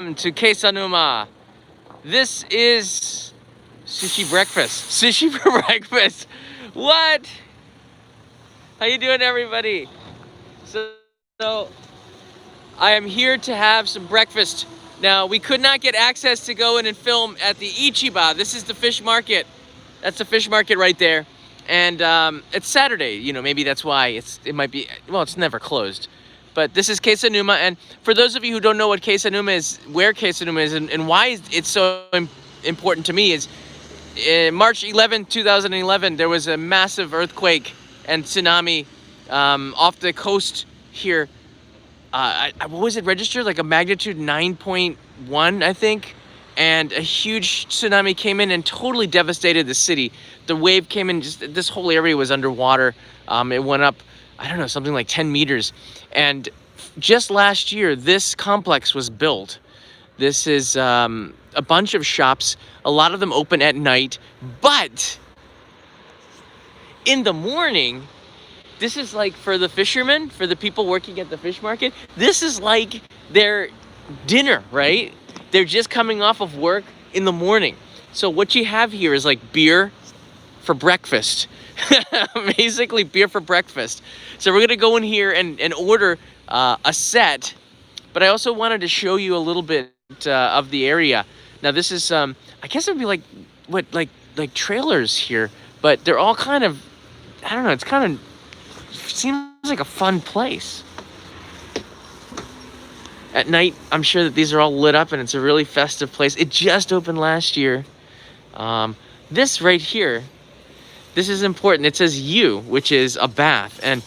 To Kesennuma. This is sushi breakfast. Sushi for breakfast. What? How you doing, everybody? So I am here to have some breakfast. Now, we could not get access to go in and film at the Ichiba. This is the fish market. That's the fish market right there. And it's Saturday, you know, maybe that's why it might be, well, it's never closed. But this is Kesennuma, and for those of you who don't know what Kesennuma is, where Kesennuma is, and why it's so important to me is, in March 11, 2011, there was a massive earthquake and tsunami off the coast here. What was it registered? Like a magnitude 9.1, I think. And a huge tsunami came in and totally devastated the city. The wave came in, just this whole area was underwater. It went up, I don't know, something like 10 meters. And just last year, this complex was built. This is a bunch of shops, a lot of them open at night, but in the morning, this is like for the fishermen, for the people working at the fish market, this is like their dinner, right? They're just coming off of work in the morning. So what you have here is like beer for breakfast. Basically beer for breakfast. So we're gonna go in here and order a set, but I also wanted to show you a little bit of the area. Now this is, I guess it would be like, like trailers here, but they're all kind of, I don't know, it's kind of, seems like a fun place. At night, I'm sure that these are all lit up and it's a really festive place. It just opened last year. This right here, this is important. It says yu, which is a bath. And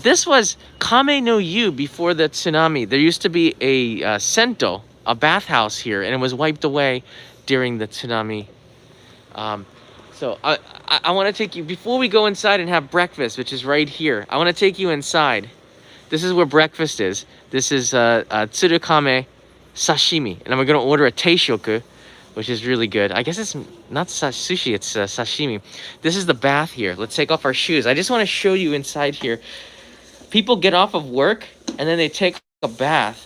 this was Kame no yu before the tsunami. There used to be a sento, a bathhouse here, and it was wiped away during the tsunami. So I want to take you, before we go inside and have breakfast, which is right here, I want to take you inside. This is where breakfast is. This is tsurukame sashimi, and I'm gonna order a teishoku, which is really good. I guess it's not sushi, it's sashimi. This is the bath here. Let's take off our shoes. I just want to show you inside here. People get off of work and then they take a bath.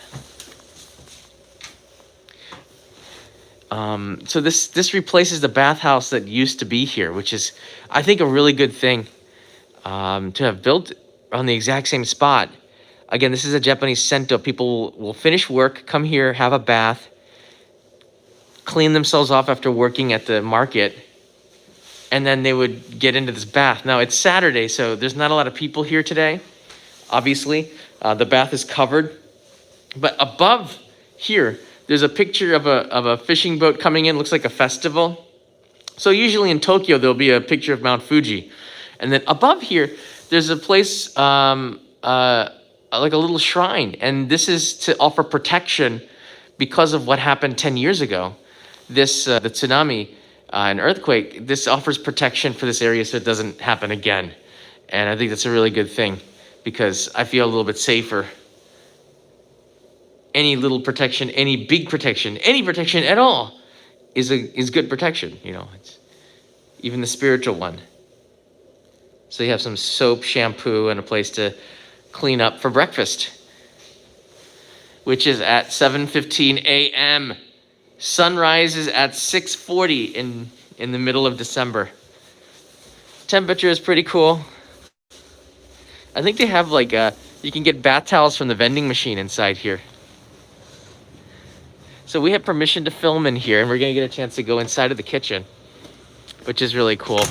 So this replaces the bathhouse that used to be here, which is, I think, a really good thing to have built on the exact same spot. Again, this is a Japanese sento. People will finish work, come here, have a bath, clean themselves off after working at the market, and then they would get into this bath. Now, it's Saturday, so there's not a lot of people here today, obviously. The bath is covered. But above here, there's a picture of a fishing boat coming in. Looks like a festival. So usually in Tokyo, there'll be a picture of Mount Fuji. And then above here, there's a place, like a little shrine, and this is to offer protection because of what happened 10 years ago. This, the tsunami, an earthquake, this offers protection for this area so it doesn't happen again. And I think that's a really good thing because I feel a little bit safer. Any little protection, any big protection, any protection at all is good protection, you know, it's even the spiritual one. So you have some soap, shampoo, and a place to clean up for breakfast, which is at 7:15 a.m. Sunrise is at 6:40 in the middle of December. Temperature is pretty cool. I think they have like you can get bath towels from the vending machine inside here. So we have permission to film in here, and we're gonna get a chance to go inside of the kitchen, which is really cool.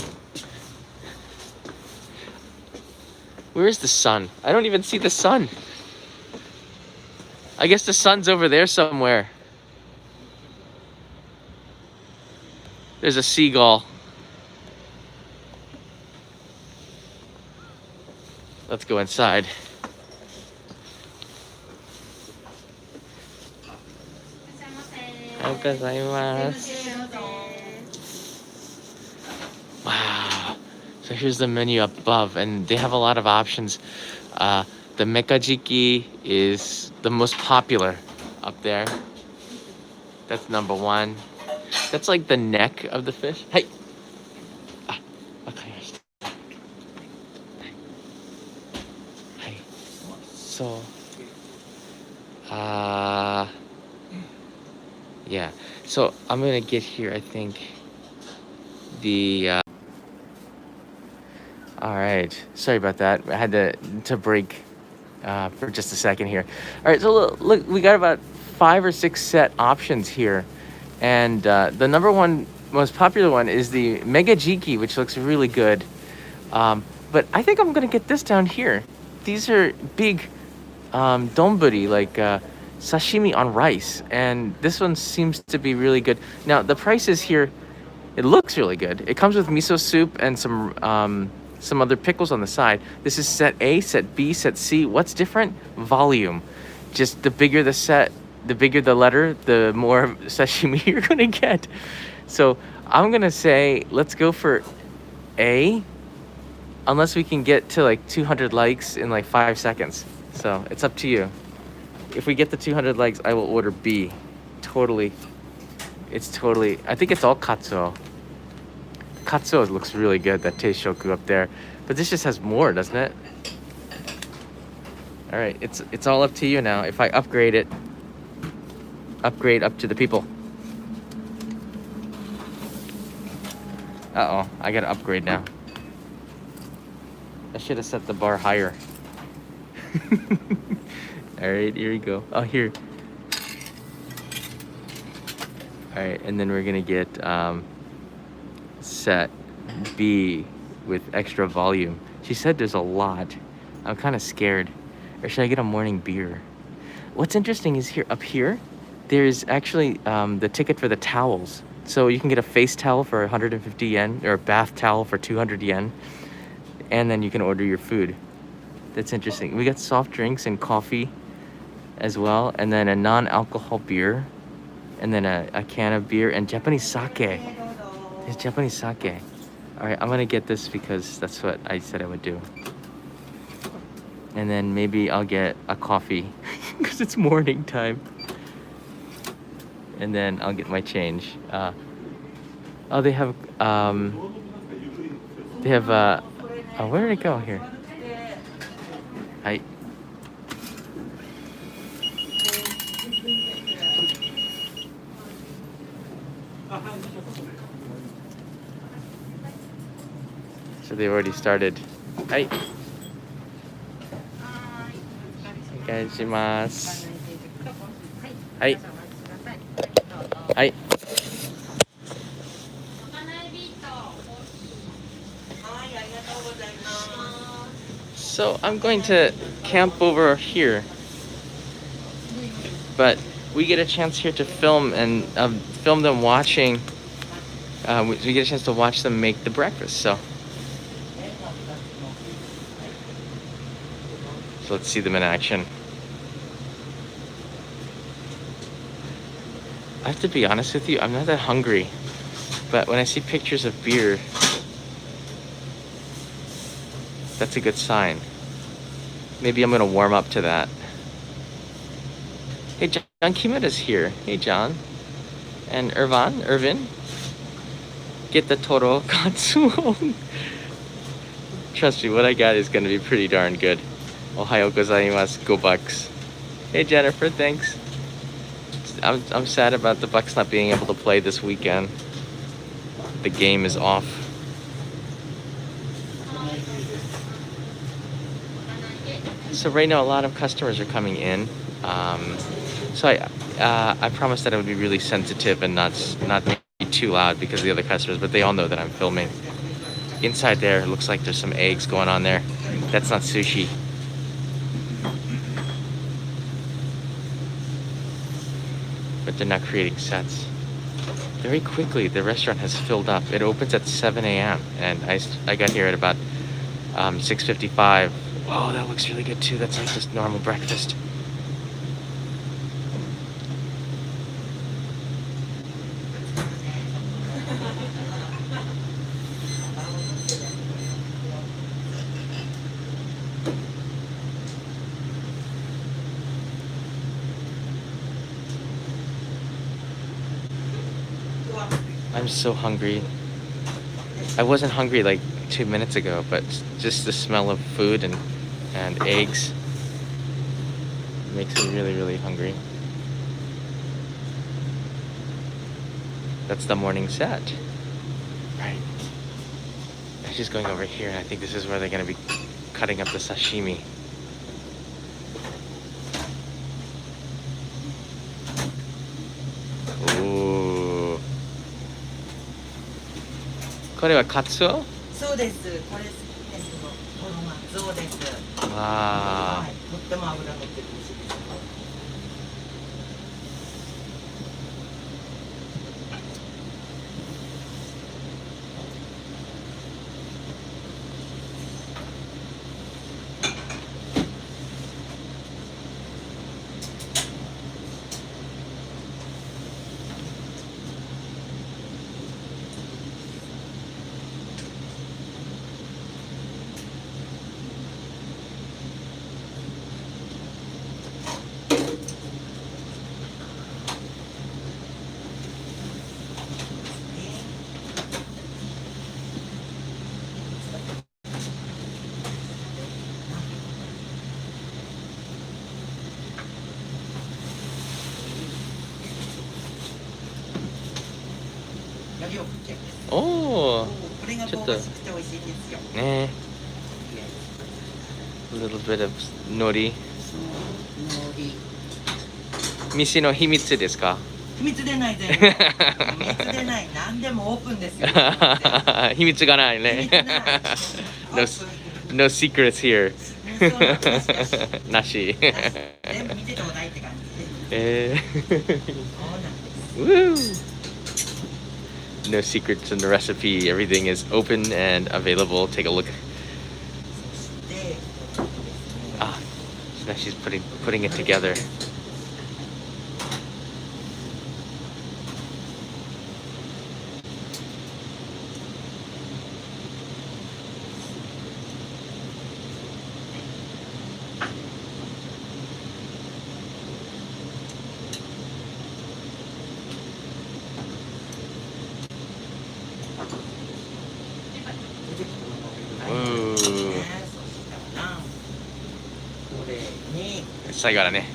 Where is the sun? I don't even see the sun. I guess the sun's over there somewhere. There's a seagull. Let's go inside. Wow. So here's the menu above, and they have a lot of options. The mekajiki is the most popular up there. That's number one. That's like the neck of the fish. Hey! Okay. So, Yeah. So I'm gonna get here, I think, the all right. Sorry about that. I had to break for just a second here. All right, so look, we got about 5 or 6 set options here, and the number one most popular one is the Mega Jiki, which looks really good. But I think I'm gonna get this down here. These are big donburi, like sashimi on rice, and this one seems to be really good. Now the prices here, it looks really good. It comes with miso soup and some other pickles on the side. This is set A, set B, set C. What's different? Volume. Just the bigger the set, the bigger the letter, the more sashimi you're gonna get. So I'm gonna say let's go for A, unless we can get to like 200 likes in like 5 seconds. So it's up to you. If we get the 200 likes, I will order B. Totally. It's totally, I think it's all katsuo. Katsuo looks really good, that teishoku up there. But this just has more, doesn't it? All right, it's all up to you now. If I upgrade it, upgrade up to the people. Uh-oh, I gotta upgrade now. I should have set the bar higher. All right, here we go. Oh, here. All right, and then we're gonna get set B with extra volume. She said there's a lot. I'm kind of scared. Or should I get a morning beer? What's interesting is here, up here, there's actually the ticket for the towels. So you can get a face towel for 150 yen or a bath towel for 200 yen. And then you can order your food. That's interesting. We got soft drinks and coffee as well. And then a non-alcohol beer. And then a can of beer and Japanese sake. There's Japanese sake. All right, I'm gonna get this because that's what I said I would do. And then maybe I'll get a coffee because it's morning time. And then I'll get my change. Oh, they have, oh, where did it go here? Hi. So they already started. Hi. Onegaishimasu. Hi. Hi. So I'm going to camp over here, but we get a chance here to film and film them watching. We get a chance to watch them make the breakfast. So let's see them in action. I have to be honest with you, I'm not that hungry, but when I see pictures of beer, that's a good sign. Maybe I'm gonna warm up to that. Hey, John Kimura's here. Hey, John. And Irvin. Get the Toro Katsuo. Trust me, what I got is gonna be pretty darn good. Ohayo gozaimasu, go Bucks. Hey, Jennifer, thanks. I'm sad about the Bucks not being able to play this weekend. The game is off. So right now, a lot of customers are coming in. So I promised that I would be really sensitive and not be too loud because of the other customers, but they all know that I'm filming. Inside there, it looks like there's some eggs going on there. That's not sushi. But they're not creating sets. Very quickly, the restaurant has filled up. It opens at 7 a.m. and I got here at about 6:55. Oh, that looks really good too. That's like just normal breakfast. I'm so hungry. I wasn't hungry like 2 minutes ago, but just the smell of food and eggs makes me really, really hungry. That's the morning set. Right. Now she's going over here, and I think this is where they're gonna be cutting up the sashimi. Ooh. これはカツオ？そうです。これ好きです。この松尾です。わあ。はい。とっても脂乗ってて美味しいです。おお。これが香ばしくて美味しいんですよ。ね。A little bit of 海苔。店の秘密ですか？秘密でない全然。秘密でない。何でもオープンですよ。秘密がないね。No, no secrets here. なし。全部見てちょうだいって感じ。そうなんです。No secrets in the recipe. Everything is open and available. Take a look. Ah, so now she's putting it together. Ooh. 最後だね。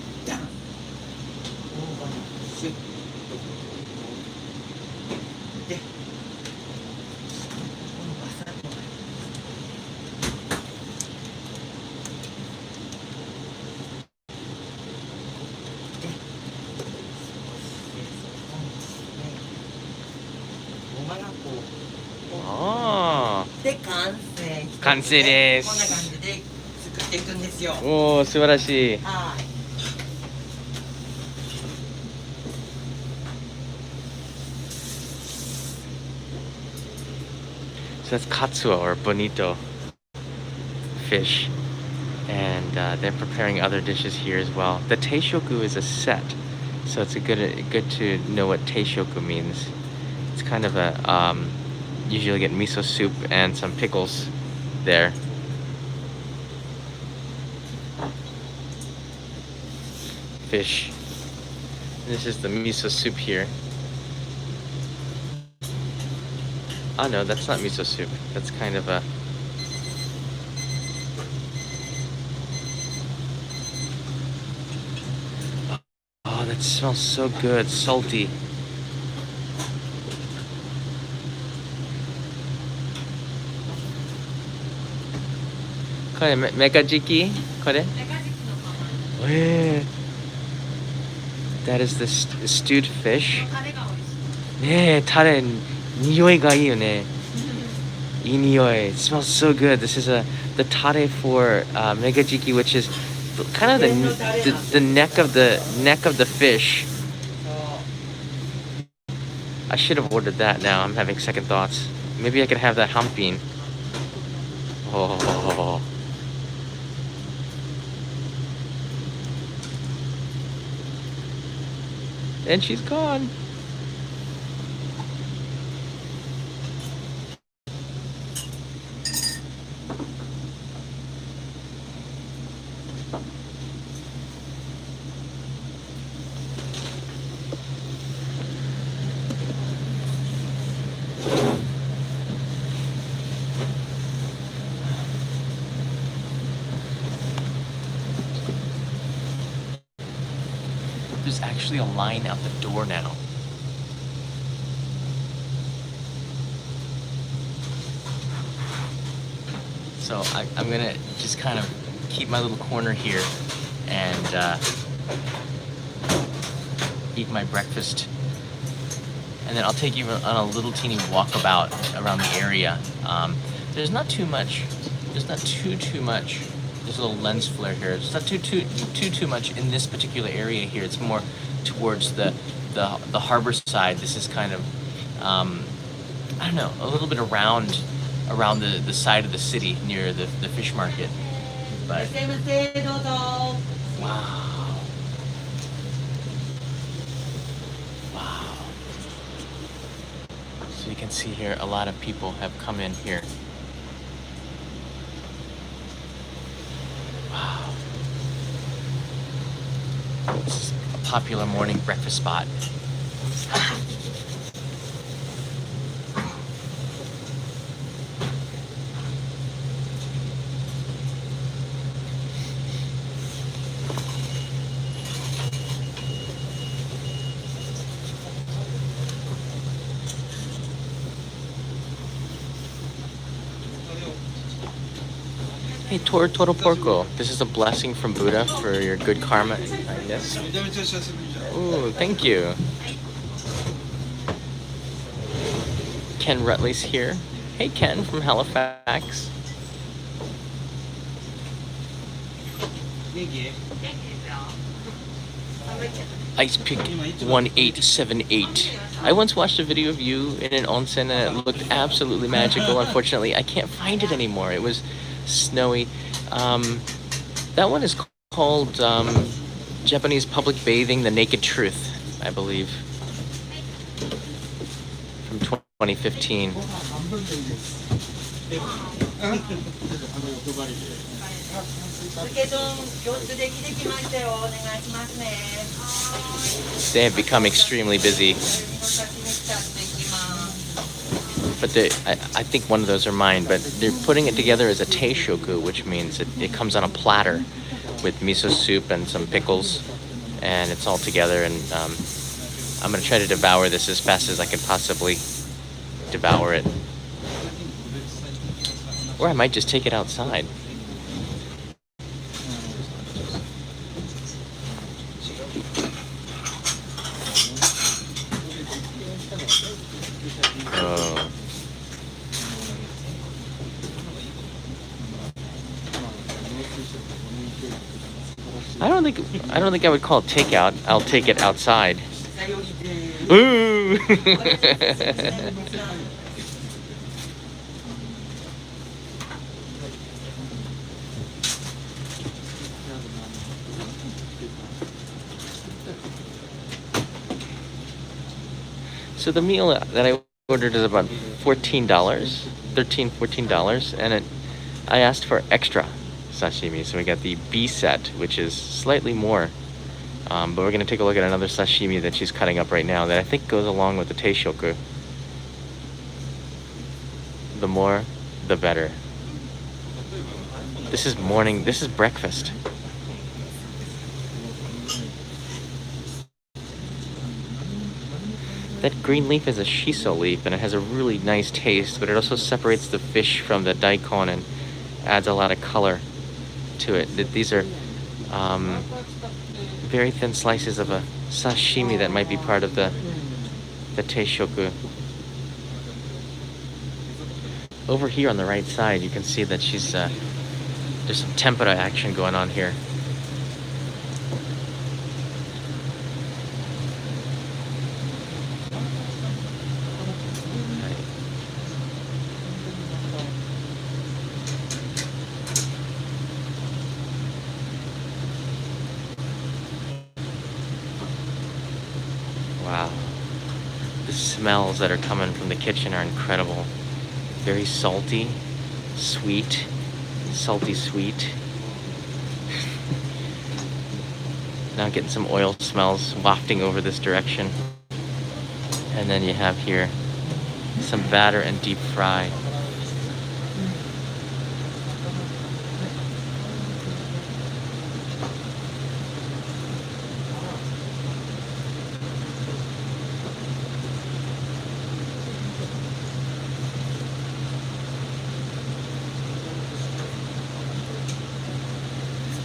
で完成です。こんな感じで作っていくんですよ。おお、素晴らしい。はい。So that's katsuo or bonito fish, and they're preparing other dishes here as well. The teishoku is a set, so it's good to know what teishoku means. It's kind of a usually get miso soup and some pickles there. Fish. This is the miso soup here. Oh no, that's not miso soup. That's kind of a... Oh, that smells so good. Salty. Kore megajiki? Kore? That is the stewed fish. ねえ、タレ、匂いがいいよね。いい匂い。It smells so good. This is the tare for megajiki, which is kind of the neck of the fish. I should have ordered that now. I'm having second thoughts. Maybe I could have that hampin. Oh. And she's gone. There's actually a line out the door now. So I'm gonna just kind of keep my little corner here and eat my breakfast. And then I'll take you on a little teeny walkabout around the area. There's not too much. There's not too much. There's a little lens flare here. It's not too much in this particular area here. It's more towards the harbor side. This is kind of I don't know, a little bit around the side of the city near the fish market. But wow. Wow. So you can see here a lot of people have come in here. Wow. This is a popular morning breakfast spot. Hey, Toro Porco, this is a blessing from Buddha for your good karma. Yes. Ooh, thank you. Ken Rutley's here. Hey, Ken from Halifax. Ice Pick 1878. I once watched a video of you in an onsen and it looked absolutely magical. Unfortunately, I can't find it anymore. It was snowy. That one is called Japanese Public Bathing, The Naked Truth, I believe, from 2015. They have become extremely busy. But I think one of those are mine, but they're putting it together as a teishoku, which means it comes on a platter with miso soup and some pickles, and it's all together, and I'm going to try to devour this as fast as I can possibly devour it. Or I might just take it outside. Oh. I don't think I would call it takeout. I'll take it outside. Ooh. So the meal that I ordered is about $14, $14, and I asked for extra sashimi, so we got the B set, which is slightly more. But we're gonna take a look at another sashimi that she's cutting up right now that I think goes along with the teishoku. The more, the better. This is morning, this is breakfast. That green leaf is a shiso leaf, and it has a really nice taste, but it also separates the fish from the daikon and adds a lot of color to it. These are very thin slices of a sashimi that might be part of the teishoku. Over here on the right side, you can see that she's there's some tempura action going on here. Wow, the smells that are coming from the kitchen are incredible. Very salty, sweet, salty sweet. Now getting some oil smells wafting over this direction. And then you have here some batter and deep fry.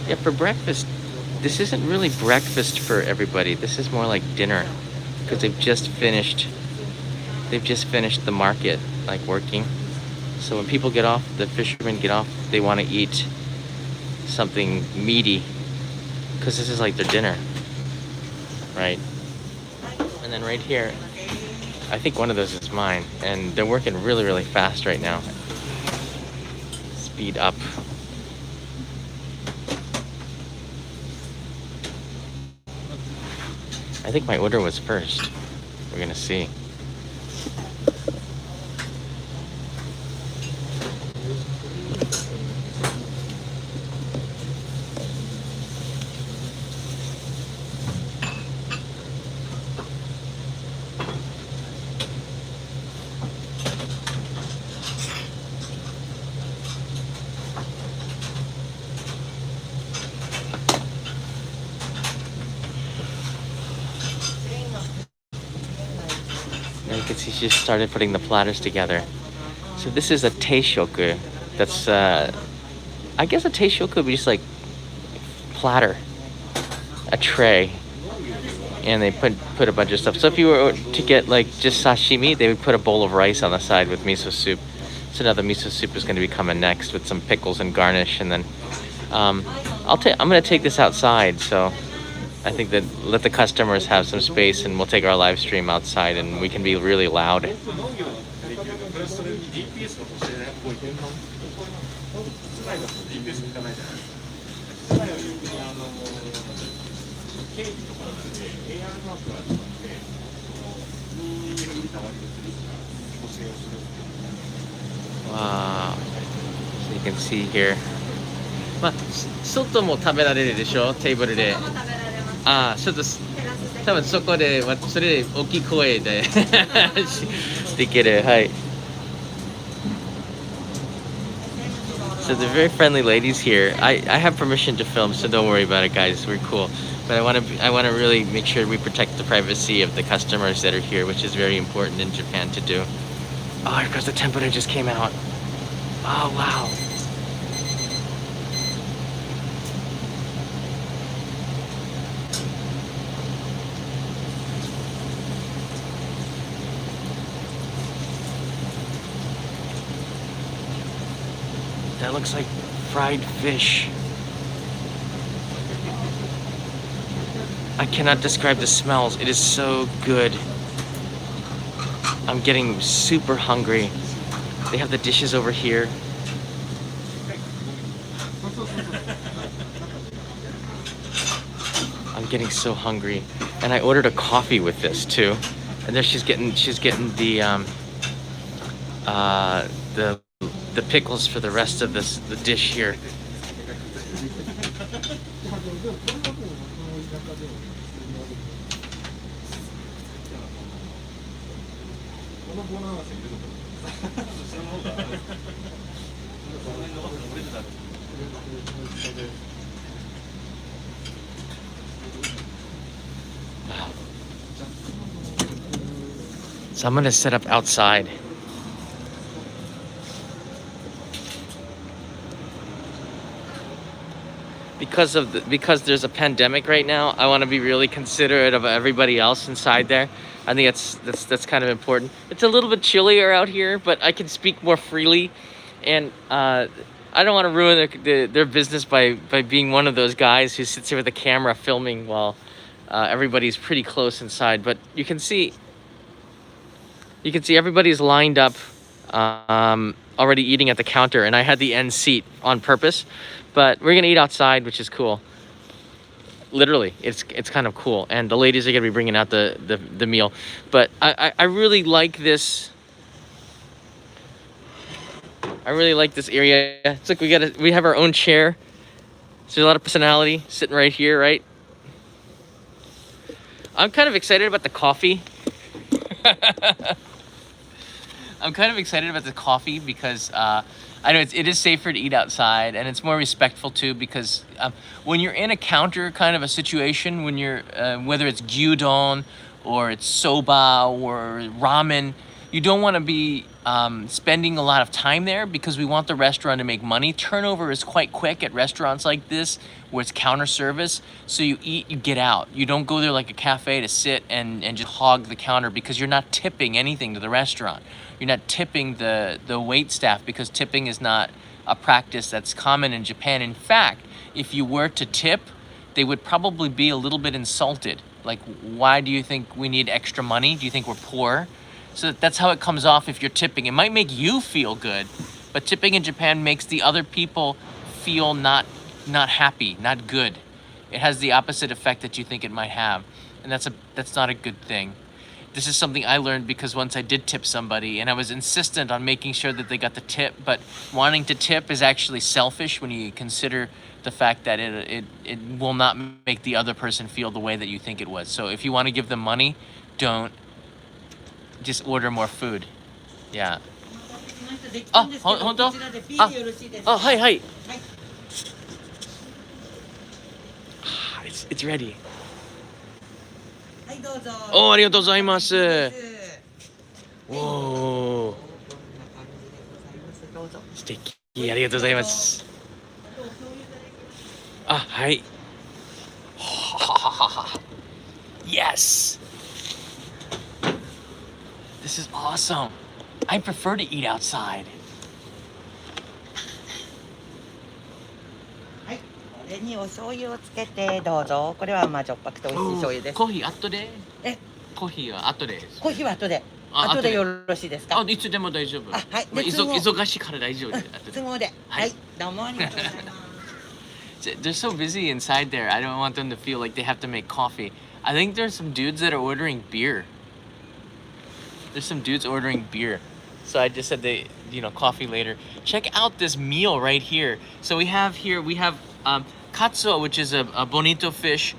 Yeah, for breakfast, this isn't really breakfast for everybody. This is more like dinner because they've just finished the market, like working. So when people get off, the fishermen get off, they want to eat something meaty because this is like their dinner, right? And then right here, I think one of those is mine, and they're working really, really fast right now. Speed up. I think my order was first. We're gonna see. And you can see she just started putting the platters together. So this is a teishoku. That's I guess a teishoku would be just like platter, a tray, and they put a bunch of stuff. So if you were to get like just sashimi, they would put a bowl of rice on the side with miso soup. So now the miso soup is going to be coming next with some pickles and garnish, and then I'm going to take this outside. So I think that let the customers have some space, and we'll take our live stream outside, and we can be really loud. Wow. So you can see here. まあ、外も食べられるでしょ、テーブルで。ああ、ちょっと多分そこでそれで大きい声でできる。はい。So they're very friendly ladies here. I have permission to film, so don't worry about it, guys. We're cool. But I want to really make sure we protect the privacy of the customers that are here, which is very important in Japan to do. Oh, here goes the tempura just came out. Oh, wow. That looks like fried fish. I cannot describe the smells. It is so good. I'm getting super hungry. They have the dishes over here. I'm getting so hungry. And I ordered a coffee with this too. And there she's getting the pickles for the rest of the dish here. So I'm gonna set up outside. Because there's a pandemic right now, I want to be really considerate of everybody else inside there. I think that's kind of important. It's a little bit chillier out here, but I can speak more freely, and I don't want to ruin their business by being one of those guys who sits here with a camera filming while everybody's pretty close inside. But you can see everybody's lined up, already eating at the counter, and I had the end seat on purpose. But we're gonna eat outside, which is cool. Literally, it's kind of cool, and the ladies are gonna be bringing out the meal. But I really like this. I really like this area. It's like we have our own chair. So there's a lot of personality sitting right here, right? I'm kind of excited about the coffee. I'm kind of excited about the coffee because I know it is safer to eat outside, and it's more respectful too, because when you're in a counter kind of a situation, when you're whether it's gyudon or it's soba or ramen, you don't want to be spending a lot of time there because we want the restaurant to make money. Turnover is quite quick at restaurants like this where it's counter service. So you eat, you get out. You don't go there like a cafe to sit and just hog the counter because you're not tipping anything to the restaurant. You're not tipping the wait staff because tipping is not a practice that's common in Japan. In fact, if you were to tip, they would probably be a little bit insulted. Like, why do you think we need extra money? Do you think we're poor? So that's how it comes off if you're tipping. It might make you feel good, but tipping in Japan makes the other people feel not happy, not good. It has the opposite effect that you think it might have, and that's not a good thing. This is something I learned because once I did tip somebody and I was insistent on making sure that they got the tip, but wanting to tip is actually selfish when you consider the fact that it will not make the other person feel the way that you think it was. So if you want to give them money, don't. Just order more food. Yeah. あ、ほんと？あ、はいはい。It's ready. はいどうぞ。おー、ありがとうございます。おー、素敵。ありがとうございます。あ、はい。Yes. This is awesome. I prefer to eat outside. はい、これにお醤油をつけてどうぞ。これは甘じょっぱくて美味しい醤油です。コーヒー後で？コーヒーは後で。コーヒーは後で。後でよろしいですか？いつでも大丈夫。あ、はい。忙しいから大丈夫。都合で。はい。どうもありがとうございます。They're so busy inside there. I don't want them to feel like they have to make coffee. I think there's some dudes that are ordering beer. There's some dudes ordering beer. So I just said coffee later. Check out this meal right here. So we have katsuo, which is a bonito fish.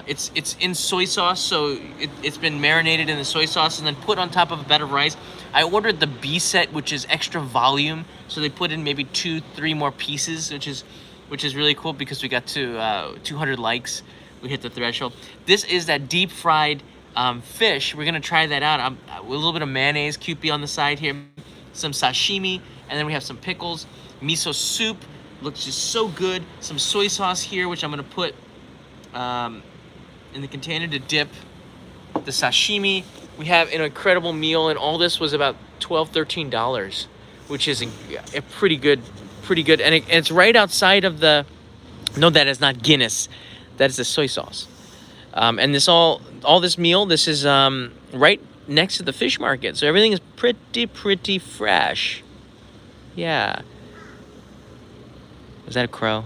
It's in soy sauce, so it's been marinated in the soy sauce and then put on top of a bed of rice. I ordered the B set, which is extra volume. So they put in maybe 2-3 more pieces, which is really cool because we got to 200 likes. We hit the threshold. This is that deep fried fish. We're gonna try that out. A little bit of mayonnaise, Kewpie on the side here, some sashimi, and then we have some pickles, miso soup. Looks just so good. Some soy sauce here, which I'm gonna put in the container to dip the sashimi. We have an incredible meal, and all this was about $12-13, which is a pretty good. And it's right outside of the. No, that is not Guinness. That is the soy sauce. And this all this meal, this is right next to the fish market. So everything is pretty fresh. Yeah. Was that a crow?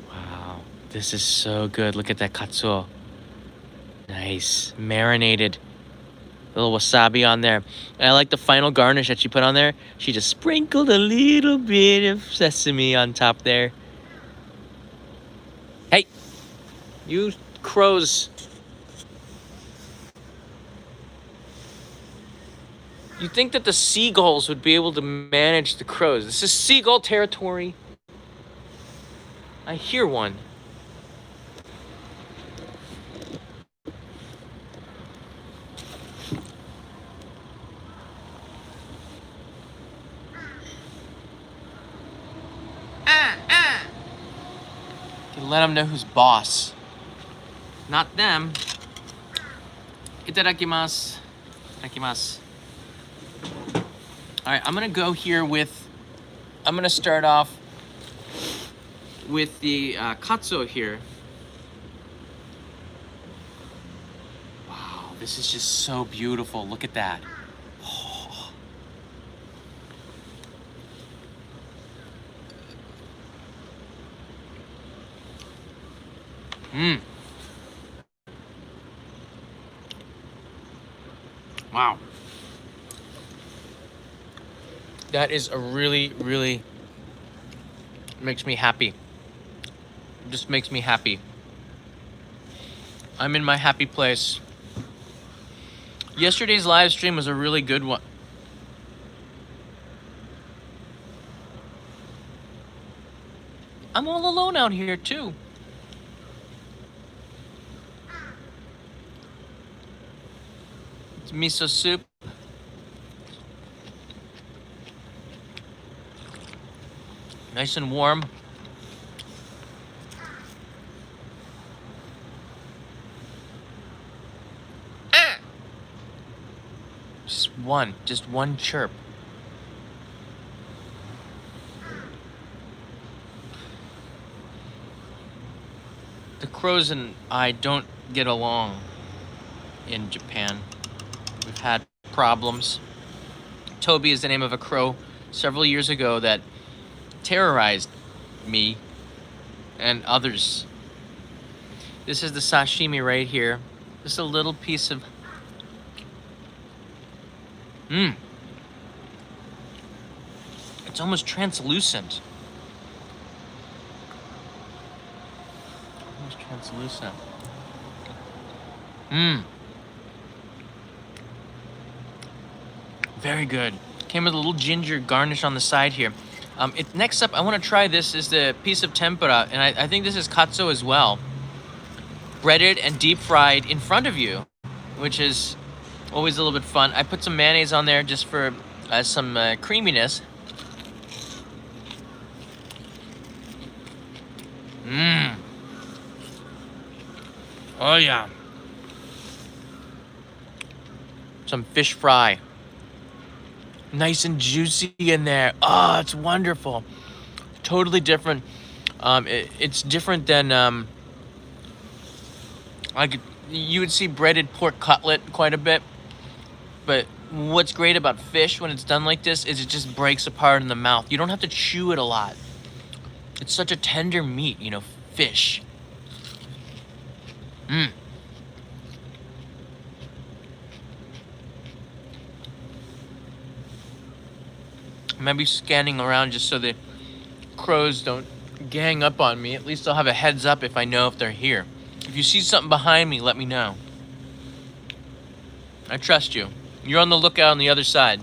Wow. This is so good. Look at that katsuo. Nice. Marinated. A little wasabi on there. And I like the final garnish that she put on there. She just sprinkled a little bit of sesame on top there. Hey, you crows. You think that the seagulls would be able to manage the crows? This is seagull territory. I hear one. Let them know who's boss. Not them. Itadakimasu. Itadakimasu. Alright, I'm gonna go here with. I'm gonna start off with the katsuo here. Wow, this is just so beautiful. Look at that. Wow. That is a really makes me happy. Just makes me happy. I'm in my happy place. Yesterday's live stream was a really good one. I'm all alone out here too. It's miso soup. Nice and warm. Just one chirp. The crows and I don't get along in Japan. We've had problems. Toby is the name of a crow several years ago that terrorized me and others. This is the sashimi right here. Just a little piece of... It's almost translucent. Almost translucent. Very good. Came with a little ginger garnish on the side here. Next up, I want to try this is the piece of tempura, and I think this is katsu as well. Breaded and deep fried in front of you, which is always a little bit fun. I put some mayonnaise on there just for some creaminess. Oh yeah. Some fish fry. Nice and juicy in there. Oh, it's wonderful. Totally different. It's different than like you would see breaded pork cutlet quite a bit. But what's great about fish when it's done like this is it just breaks apart in the mouth. You don't have to chew it a lot. It's such a tender meat, you know, fish. Maybe scanning around just so the crows don't gang up on me. At least I'll have a heads up if I know if they're here. If you see something behind me, let me know. I trust you. You're on the lookout on the other side.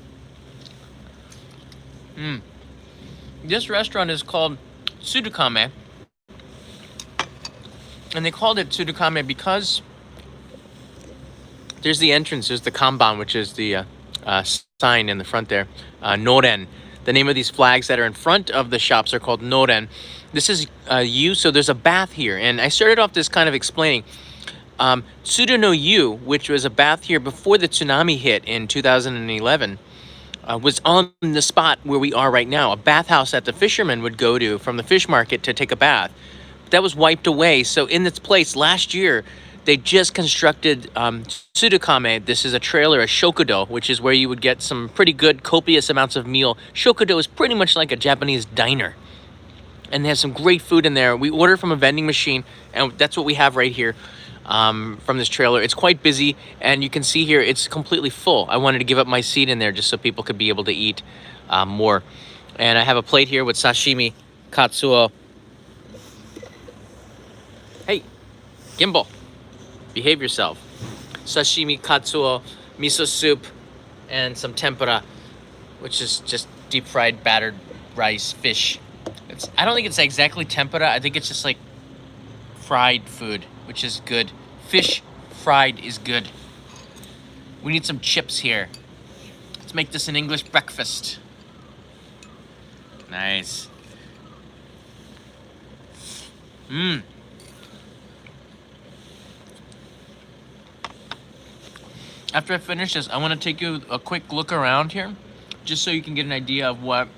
This restaurant is called Tsunami. And they called it Tsunami because there's the entrance, there's the kanban, which is the sign in the front there. Noren. The name of these flags that are in front of the shops are called Noren. This is Yu, so there's a bath here. And I started off this kind of explaining. Tsudo no Yu, which was a bath here before the tsunami hit in 2011, was on the spot where we are right now. A bathhouse that the fishermen would go to from the fish market to take a bath. That was wiped away. So in its place, last year, they just constructed Tsudokame. This is a trailer, a shokudo, which is where you would get some pretty good, copious amounts of meal. Shokudo is pretty much like a Japanese diner. And they have some great food in there. We order from a vending machine, and that's what we have right here from this trailer. It's quite busy, and you can see here it's completely full. I wanted to give up my seat in there just so people could be able to eat more. And I have a plate here with sashimi, katsuo. Hey, Gimbal. Behave yourself. Sashimi, katsuo, miso soup, and some tempura, which is just deep fried battered rice, fish. I don't think it's exactly tempura. I think it's just like fried food, which is good. Fish fried is good. We need some chips here. Let's make this an English breakfast. Nice. After I finish this, I want to take you a quick look around here, just so you can get an idea of what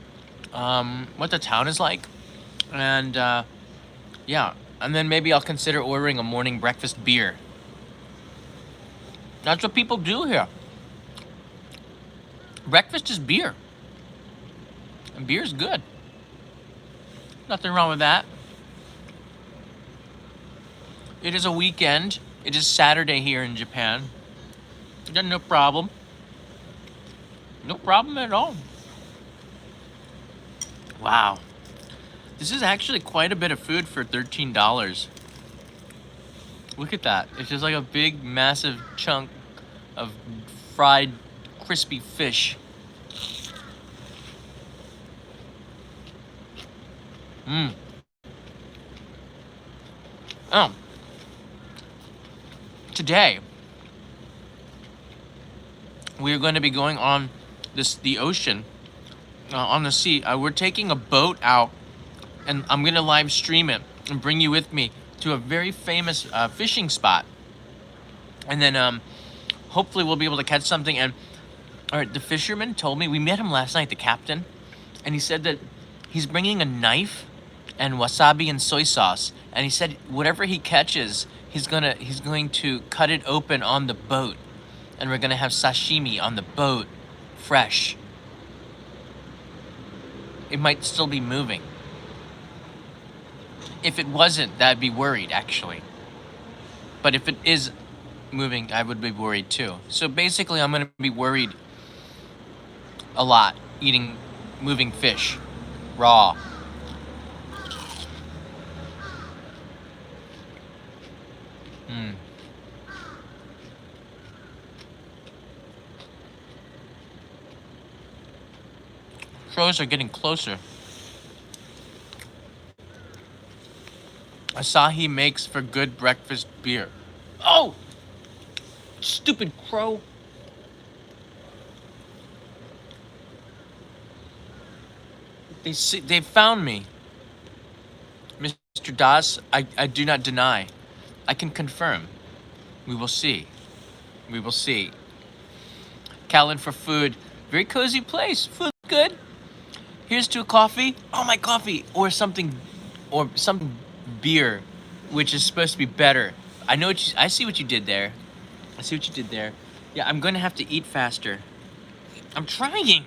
the town is like, and yeah, and then maybe I'll consider ordering a morning breakfast beer. That's what people do here. Breakfast is beer, and beer's good. Nothing wrong with that. It is a weekend. It is Saturday here in Japan. No problem. No problem at all. Wow. This is actually quite a bit of food for $13. Look at that. It's just like a big, massive chunk of fried, crispy fish. Oh. Today, we're going to be going on the ocean, on the sea. We're taking a boat out and I'm gonna live stream it and bring you with me to a very famous fishing spot, and then hopefully we'll be able to catch something. And all right, the fisherman told me, we met him last night, the captain, and he said that he's bringing a knife and wasabi and soy sauce, and he said whatever he catches, he's going to cut it open on the boat, and we're gonna have sashimi on the boat, fresh. It might still be moving. If it wasn't, I'd be worried, actually. But if it is moving, I would be worried too. So basically, I'm gonna be worried a lot eating moving fish, raw. Crows are getting closer. Asahi makes for good breakfast beer. Oh! Stupid crow. They found me. Mr. Das, I do not deny. I can confirm. We will see. We will see. Callan for food. Very cozy place. Food good. Here's to a coffee. Oh, my coffee. Or something beer, which is supposed to be better. I see what you did there. I see what you did there. Yeah, I'm gonna have to eat faster. I'm trying.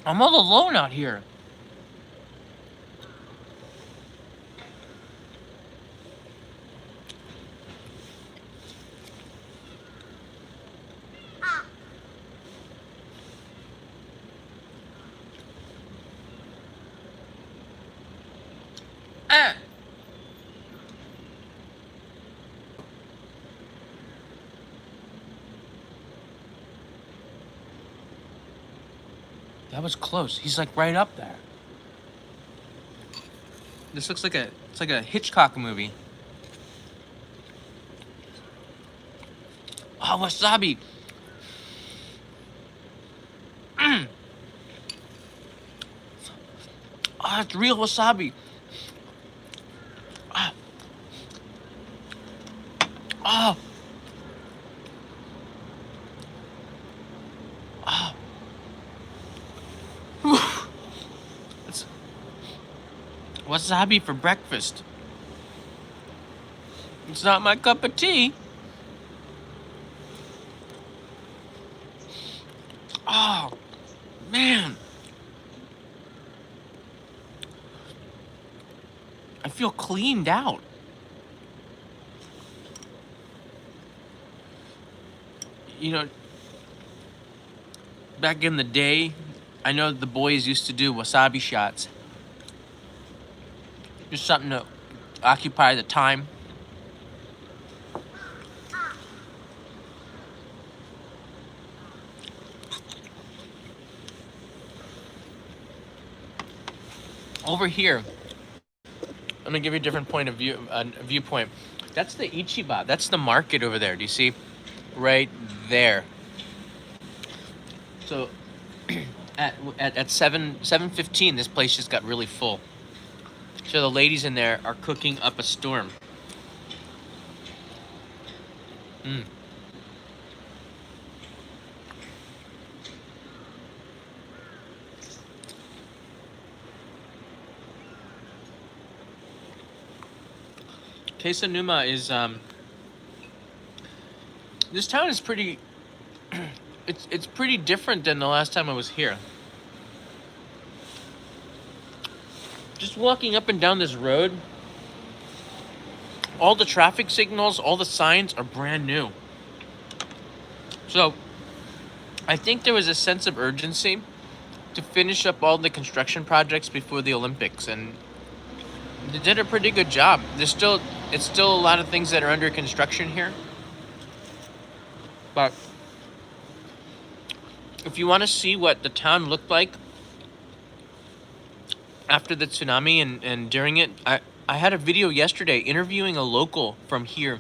I'm all alone out here. That was close. He's like right up there. This looks like it's like a Hitchcock movie. Oh, wasabi. Oh, it's real wasabi. Oh. Oh. It's wasabi for breakfast. It's not my cup of tea. Oh, man. I feel cleaned out. You know, back in the day, I know the boys used to do wasabi shots. Just something to occupy the time. Over here, I'm gonna give you a different point of view, viewpoint. That's the Ichiba. That's the market over there. Do you see? Right there. So at 7:15, this place just got really full. So the ladies in there are cooking up a storm. Kesennuma is this town is pretty it's pretty different than the last time I was here. Just walking up and down this road, all the traffic signals, all the signs are brand new. So I think there was a sense of urgency to finish up all the construction projects before the Olympics, and they did a pretty good job. It's still a lot of things that are under construction here. But if you want to see what the town looked like after the tsunami and during it, I had a video yesterday interviewing a local from here.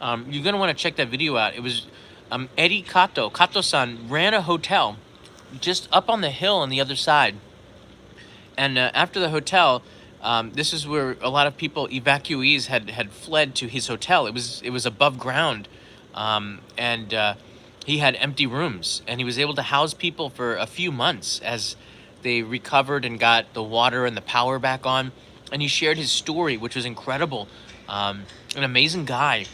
You're going to want to check that video out. It was Eddie Kato-san ran a hotel just up on the hill on the other side. And after the hotel, this is where a lot of people, evacuees, had fled to his hotel. It was above ground, and he had empty rooms, and he was able to house people for a few months as they recovered and got the water and the power back on. And he shared his story, which was incredible. An amazing guy.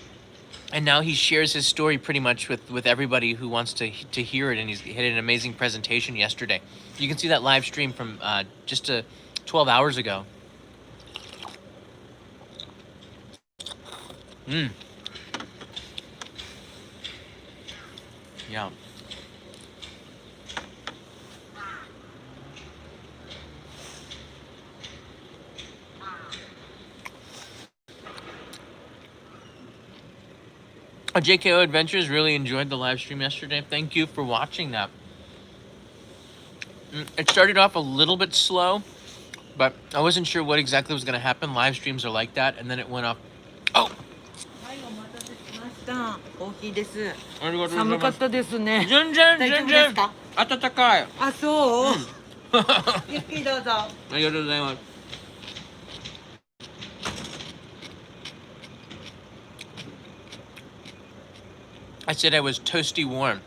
And now he shares his story pretty much with everybody who wants to hear it. And he had an amazing presentation yesterday. You can see that live stream from just 12 hours ago. Yeah. JKO Adventures really enjoyed the live stream yesterday. Thank you for watching that. It started off a little bit slow, but I wasn't sure what exactly was going to happen. Live streams are like that, and then it went off. Oh! はい、お待たせしました。コーヒーです。ありがとうございます。寒かったですね。全然大丈夫ですか？暖かい。あ、そう。ゆっくりどうぞ。ありがとうございます。I said I was toasty warm.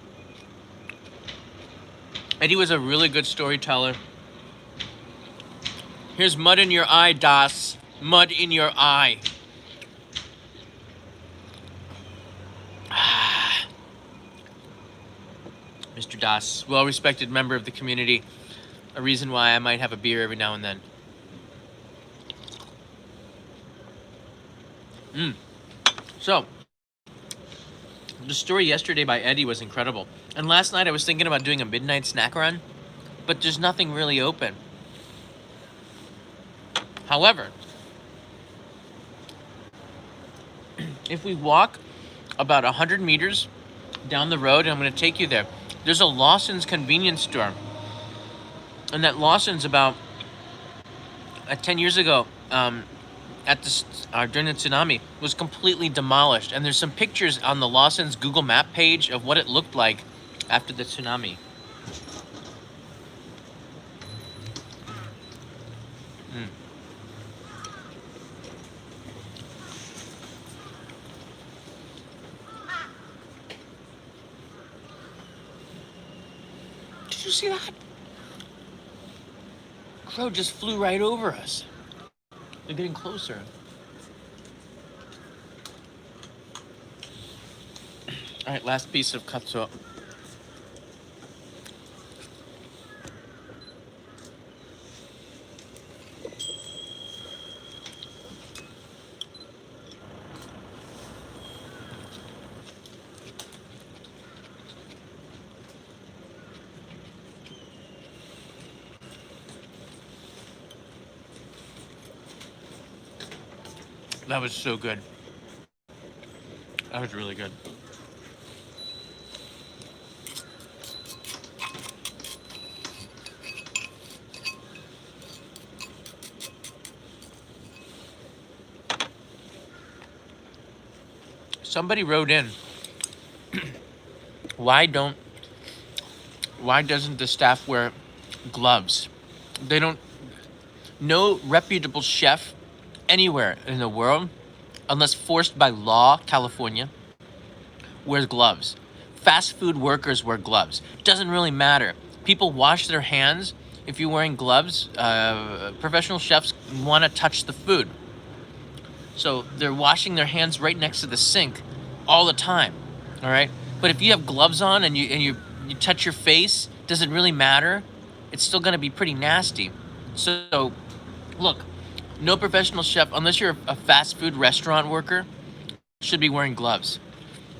Eddie was a really good storyteller. Here's mud in your eye, Das. Mud in your eye. Mr. Das, well-respected member of the community. A reason why I might have a beer every now and then. So, the story yesterday by Eddie was incredible. And last night I was thinking about doing a midnight snack run, but there's nothing really open. However, if we walk about 100 meters down the road, and I'm going to take you there, there's a Lawson's convenience store. And that Lawson's about 10 years ago, during the tsunami, was completely demolished. And there's some pictures on the Lawson's Google Map page of what it looked like after the tsunami. Did you see that? Crow just flew right over us. They're getting closer. All right, last piece of katsuo. That was so good. That was really good. Somebody wrote in, why doesn't the staff wear gloves? No reputable chef anywhere in the world, unless forced by law, California, wears gloves. Fast food workers wear gloves. Doesn't really matter. People wash their hands. If you're wearing gloves, professional chefs want to touch the food. So they're washing their hands right next to the sink all the time, all right? But if you have gloves on and you touch your face, does it really matter? It's still gonna be pretty nasty. So, look, no professional chef, unless you're a fast food restaurant worker, should be wearing gloves.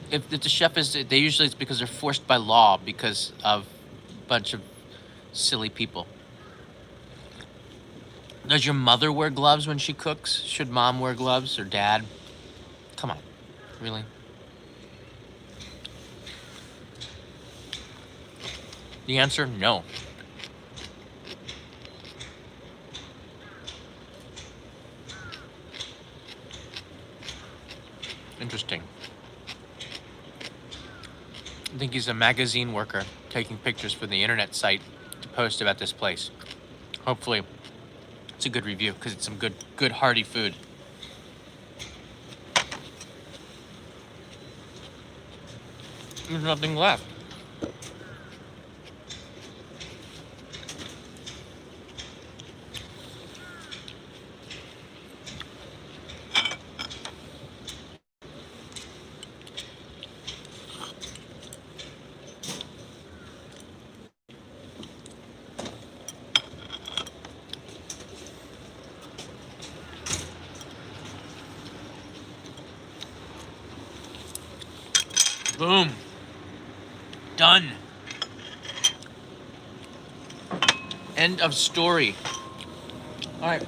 If the chef is, usually it's because they're forced by law because of a bunch of silly people. Does your mother wear gloves when she cooks? Should mom wear gloves or dad? Come on, really? The answer, no. Interesting. I think he's a magazine worker taking pictures for the internet site to post about this place. Hopefully, it's a good review because it's some good hearty food. There's nothing left. Boom. Done. End of story. All right.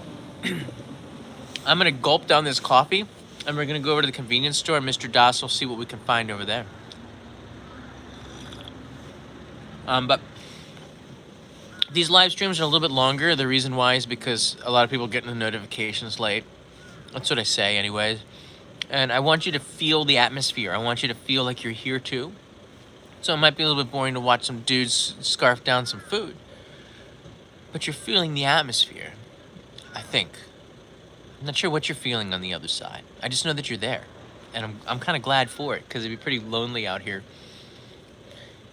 I'm going to gulp down this coffee, and we're going to go over to the convenience store, and Mr. Das will see what we can find over there. But these live streams are a little bit longer. The reason why is because a lot of people get the notifications late. That's what I say anyways. And I want you to feel the atmosphere. I want you to feel like you're here too. So it might be a little bit boring to watch some dudes scarf down some food. But you're feeling the atmosphere, I think. I'm not sure what you're feeling on the other side. I just know that you're there. And I'm kind of glad for it, because it'd be pretty lonely out here.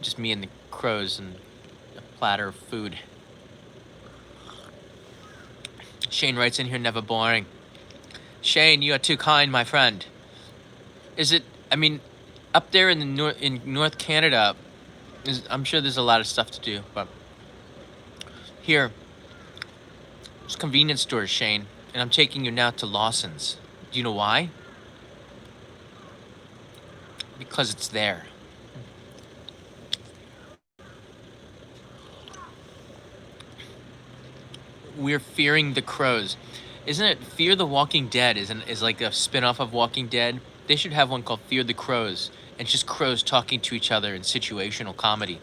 Just me and the crows and a platter of food. Shane writes in here, never boring. Shane, you are too kind, my friend. Is it, I mean, up there in the in North Canada, I'm sure there's a lot of stuff to do, but here, there's convenience stores, Shane, and I'm taking you now to Lawson's. Do you know why? Because it's there. We're fearing the crows. Isn't it Fear the Walking Dead is like a spin-off of Walking Dead? They should have one called Fear the Crows. And it's just crows talking to each other in situational comedy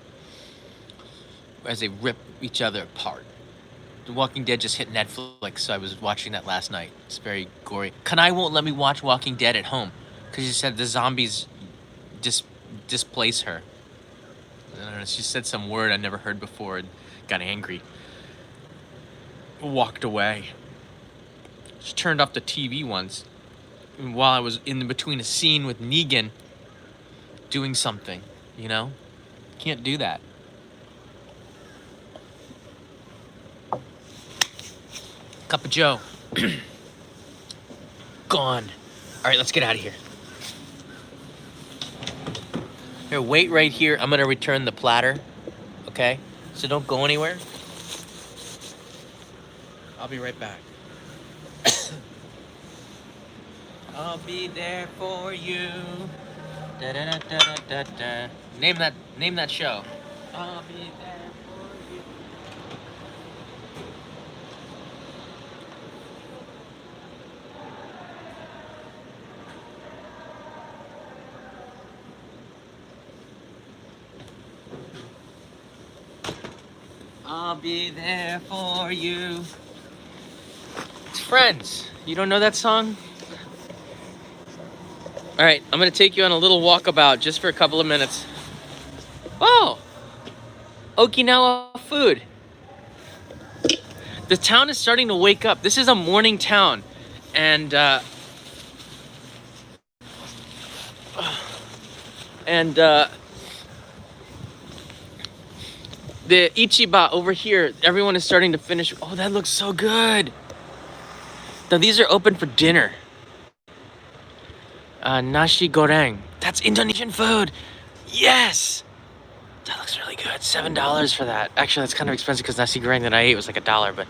as they rip each other apart. The Walking Dead just hit Netflix, so I was watching that last night. It's very gory. Kanai won't let me watch Walking Dead at home because she said the zombies displace her. I don't know, she said some word I never heard before and got angry. Walked away. She turned off the TV once while I was in between a scene with Negan doing something, you know? Can't do that. Cup of Joe. Gone. All right, let's get out of here. Here, wait right here. I'm going to return the platter, okay? So don't go anywhere. I'll be right back. I'll be there for you. Da, da, da, da, da, da. Name that show. I'll be there for you. I'll be there for you. It's Friends. You don't know that song? All right, I'm gonna take you on a little walkabout just for a couple of minutes. Oh, Okinawa food. The town is starting to wake up. This is a morning town, and the Ichiba over here, everyone is starting to finish. Oh, that looks so good. Now these are open for dinner. Nasi goreng. That's Indonesian food. Yes. That looks really good. $7 for that. Actually, that's kind of expensive because nasi goreng that I ate was like $1. But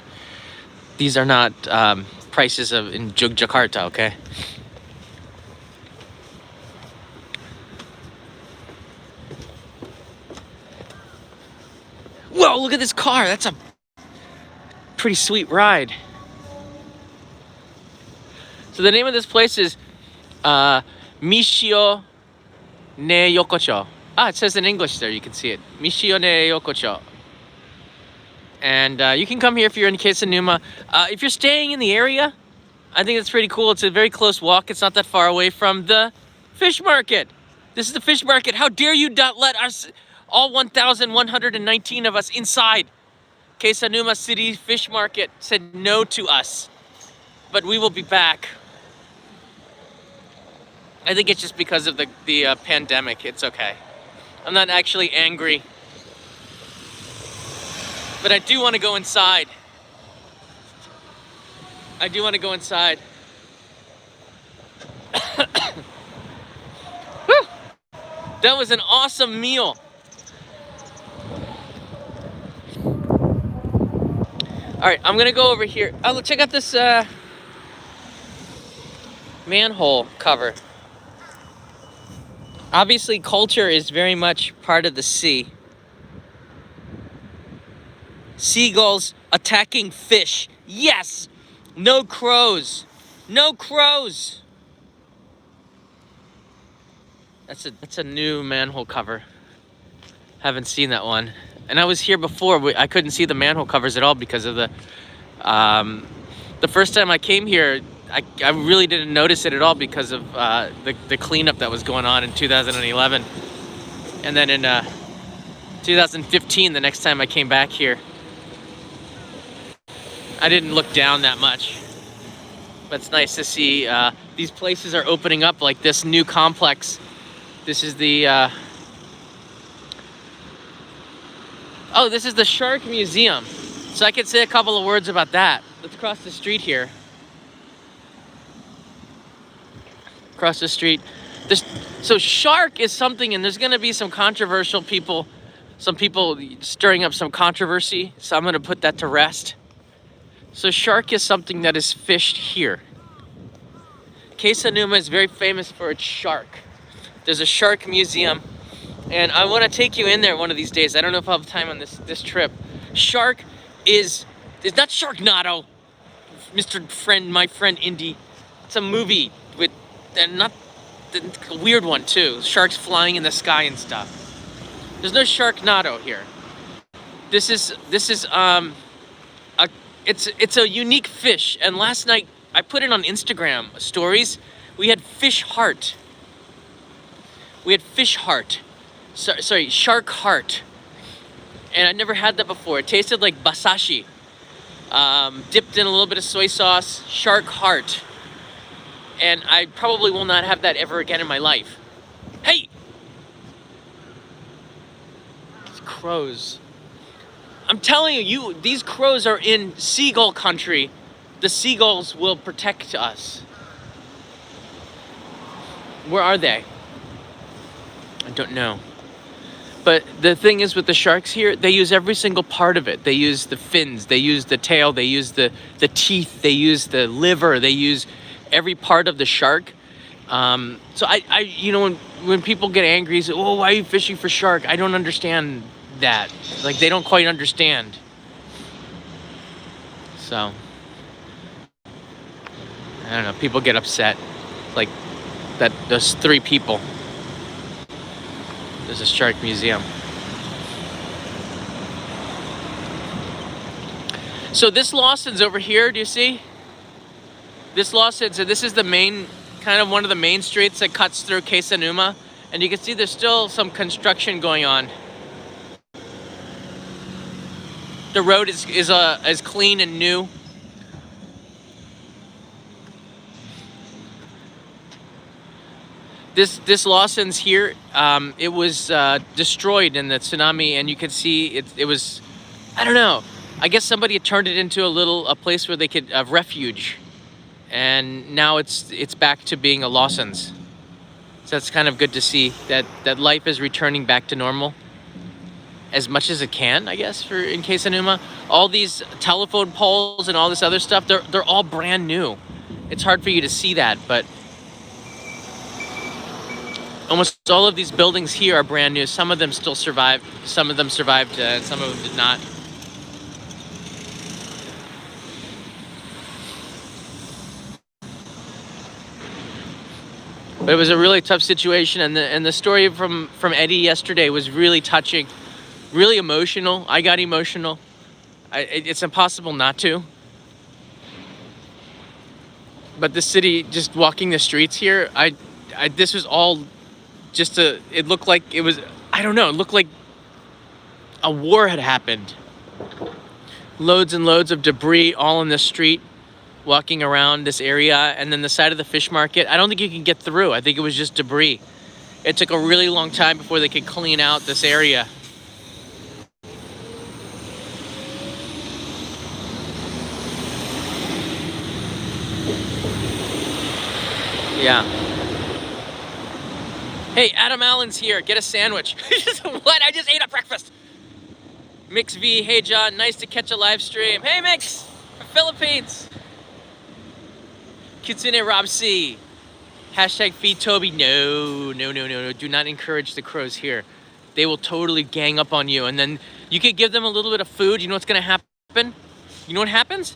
these are not prices of in Jakarta. Okay. Whoa! Look at this car. That's a pretty sweet ride. So the name of this place is Mishione Yokocho. It says in English there, you can see it. Mishione Yokocho. And you can come here if you're in Kesennuma. If you're staying in the area, I think it's pretty cool. It's a very close walk. It's not that far away from the fish market. This is the fish market. How dare you not let us, all 1,119 of us inside? Kesennuma City Fish Market said no to us. But we will be back. I think it's just because of the pandemic. It's okay. I'm not actually angry. But I do want to go inside. I do want to go inside. Whew. That was an awesome meal. All right, I'm gonna go over here. Oh, check out this manhole cover. Obviously, culture is very much part of the sea. Seagulls attacking fish. Yes! No crows. No crows. That's a new manhole cover. Haven't seen that one. And I was here before. I couldn't see the manhole covers at all because of the first time I came here, I really didn't notice it at all because of the cleanup that was going on in 2011. And then in 2015, the next time I came back here, I didn't look down that much. But it's nice to see these places are opening up, like this new complex. This is the this is the Shark Museum. So I could say a couple of words about that. Let's cross the street here. Across the street. So shark is something, and there's going to be some controversial people, some people stirring up some controversy. So I'm going to put that to rest. So shark is something that is fished here. Kesennuma is very famous for its shark. There's a shark museum, and I want to take you in there one of these days. I don't know if I'll have time on this trip. Shark is not Sharknado, my friend Indy. It's a movie with, and not the weird one too. Sharks flying in the sky and stuff. There's no Sharknado here. This is it's a unique fish. And last night I put it on Instagram stories. We had fish heart. We had fish heart. Sorry, shark heart. And I'd never had that before. It tasted like basashi. Dipped in a little bit of soy sauce, shark heart. And I probably will not have that ever again in my life. Hey! These crows. I'm telling you, these crows are in seagull country. The seagulls will protect us. Where are they? I don't know. But the thing is with the sharks here, they use every single part of it. They use the fins, they use the tail, they use the teeth, they use the liver, they use every part of the shark. So I you know, when people get angry, say, "Oh, why are you fishing for shark?" I don't understand that. Like, they don't quite understand. So I don't know. People get upset, like that. Those three people. There's a shark museum. So this Lawson's over here, do you see? This Lawson's, so this is the main, kind of one of the main streets that cuts through Kesennuma. And you can see there's still some construction going on. The road is clean and new. This Lawson's here, it was destroyed in the tsunami, and you can see it was, I don't know, I guess somebody had turned it into a place where they could have refuge, and now it's back to being a Lawson's. So that's kind of good to see that life is returning back to normal as much as it can, I guess, in Kesennuma. All these telephone poles and all this other stuff, they're all brand new. It's hard for you to see that, but almost all of these buildings here are brand new. Some of them still survived. Some of them survived, some of them did not. But it was a really tough situation, and the story from Eddie yesterday was really touching, really emotional. I got emotional. It's impossible not to. But the city, just walking the streets here, this was all it looked like it was, I don't know, it looked like a war had happened. Loads and loads of debris all in the street, walking around this area, and then the side of the fish market. I don't think you can get through. I think it was just debris. It took a really long time before they could clean out this area. Yeah. Hey, Adam Allen's here. Get a sandwich. What? I just ate a breakfast. Mix V, hey John, nice to catch a live stream. Hey Mix, from Philippines. Kitsune Rob C. Hashtag feed Toby. No. Do not encourage the crows here. They will totally gang up on you. And then you could give them a little bit of food. You know what's gonna happen? You know what happens?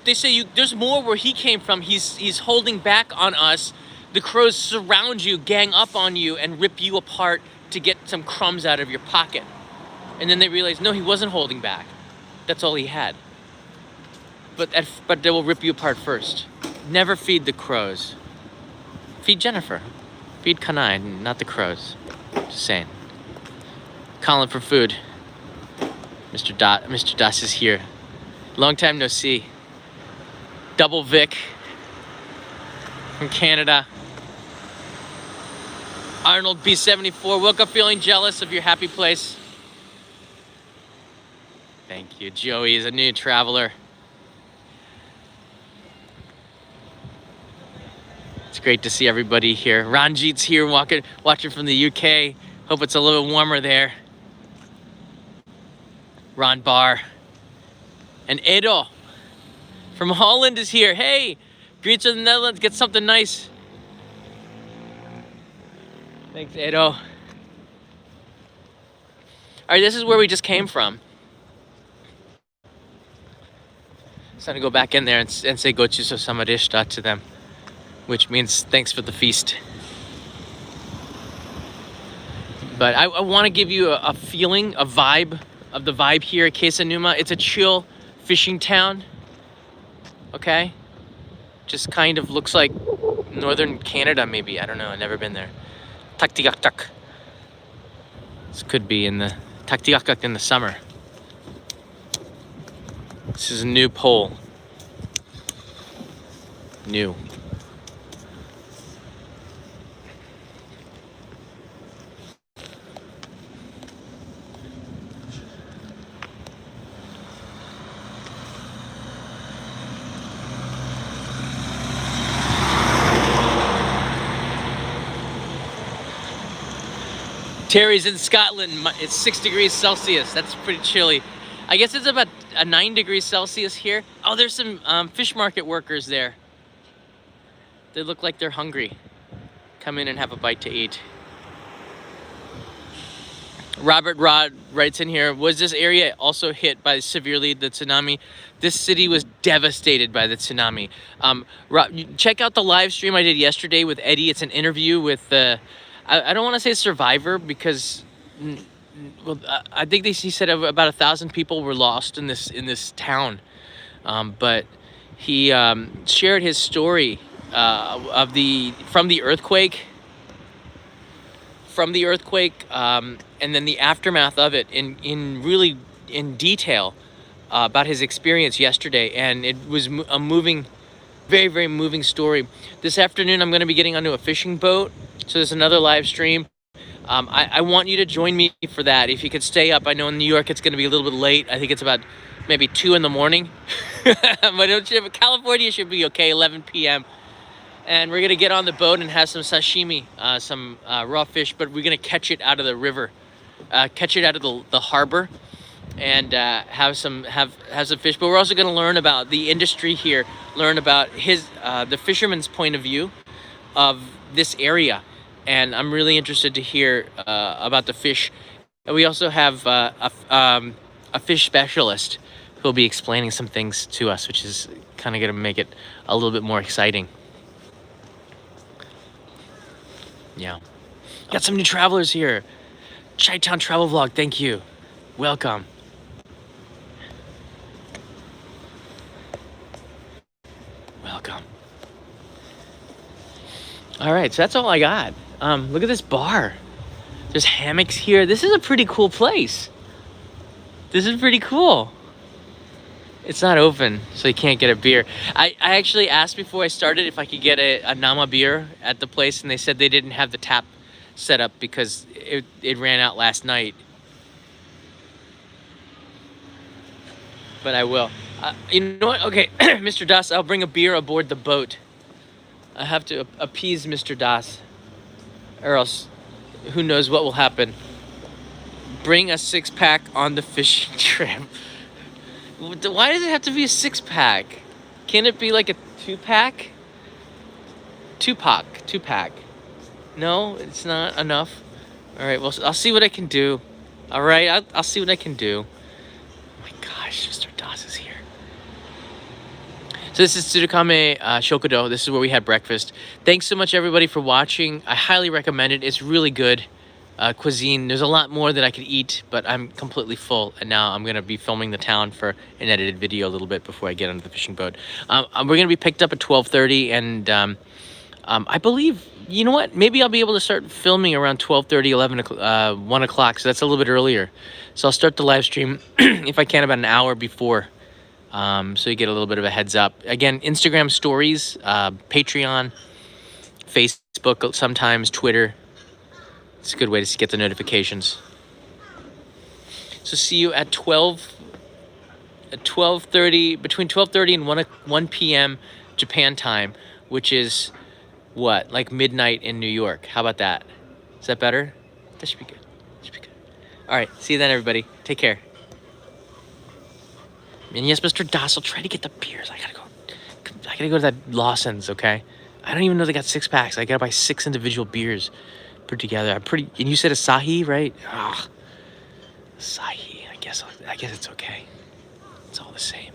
They say there's more where he came from. He's holding back on us. The crows surround you, gang up on you, and rip you apart to get some crumbs out of your pocket. And then they realize, no, he wasn't holding back. That's all he had. But they will rip you apart first. Never feed the crows. Feed Jennifer. Feed Kanai, not the crows. Just saying. Calling for food. Mr. Das is here. Long time no see. Double Vic from Canada. Arnold B74, woke up feeling jealous of your happy place. Thank you. Joey is a new traveler. It's great to see everybody here. Ranjit's here watching from the UK. Hope it's a little warmer there. Ron Barr. And Edo from Holland is here. Hey, greets from the Netherlands. Get something nice. Thanks, Edo. All right, this is where we just came from. So I'm gonna go back in there and say gochiso sama deshita to them, which means thanks for the feast. But I want to give you a feeling, a vibe of the vibe here at Kesennuma. It's a chill fishing town. Okay? Just kind of looks like northern Canada, maybe. I don't know. I've never been there. Taktigaktak. This could be in the Taktigaktak in the summer. This is a new pole. New. Terry's in Scotland. It's 6 degrees Celsius. That's pretty chilly. I guess it's about 9 degrees Celsius here. Oh, there's some fish market workers there. They look like they're hungry. Come in and have a bite to eat. Robert Rod writes in here, was this area also hit by severely the tsunami? This city was devastated by the tsunami. Check out the live stream I did yesterday with Eddie. It's an interview with I don't want to say survivor because well, I think he said about 1,000 people were lost in this town, but he shared his story from the earthquake, and then the aftermath of it in detail about his experience yesterday, and it was a moving, very, very moving story. This afternoon, I'm going to be getting onto a fishing boat, so there's another live stream. I want you to join me for that. If you could stay up, I know in New York it's going to be a little bit late. I think it's about maybe 2 in the morning, but California should be okay, 11 p.m. And we're going to get on the boat and have some sashimi, some raw fish, but we're going to catch it out of the river, catch it out of the harbor, and have some fish. But we're also going to learn about the industry here, learn about the fisherman's point of view of this area. And I'm really interested to hear about the fish. And we also have a fish specialist who will be explaining some things to us, which is kind of going to make it a little bit more exciting. Yeah. Got some new travelers here. Chi-Town Travel Vlog, thank you. Welcome. Welcome. All right, so that's all I got. Look at this bar. There's hammocks here. This is a pretty cool place. This is pretty cool. It's not open, so you can't get a beer. I actually asked before I started if I could get a Nama beer at the place, and they said they didn't have the tap set up because it ran out last night. But I will. You know what? Okay, Mr. Das, I'll bring a beer aboard the boat. I have to appease Mr. Das, or else who knows what will happen. Bring a 6-pack on the fishing trip. Why does it have to be a 6-pack? Can it be like a 2-pack? 2-pack. No, it's not enough. All right, well, I'll see what I can do. All right, I'll see what I can do. Oh my gosh, Mr. Das is here. So this is Tsunami Shokudo. This is where we had breakfast. Thanks so much, everybody, for watching. I highly recommend it. It's really good cuisine. There's a lot more that I could eat, but I'm completely full. And now I'm going to be filming the town for an edited video a little bit before I get onto the fishing boat. We're going to be picked up at 12:30, and I believe, you know what? Maybe I'll be able to start filming around 12:30, 1 o'clock. So that's a little bit earlier. So I'll start the live stream, if I can, about an hour before. So you get a little bit of a heads up. Again, Instagram stories, Patreon, Facebook, sometimes Twitter. It's a good way to get the notifications. So see you at 12:30, between 12:30 and 1 p.m. Japan time, which is what, like midnight in New York. How about that? Is that better? That should be good. All right, see you then, everybody. Take care. And yes, Mr. Das will try to get the beers. I gotta go to that Lawson's, okay? I don't even know they got 6-packs. I gotta buy 6 individual beers put together. And you said Asahi, right? Ugh. Asahi. I guess it's okay. It's all the same.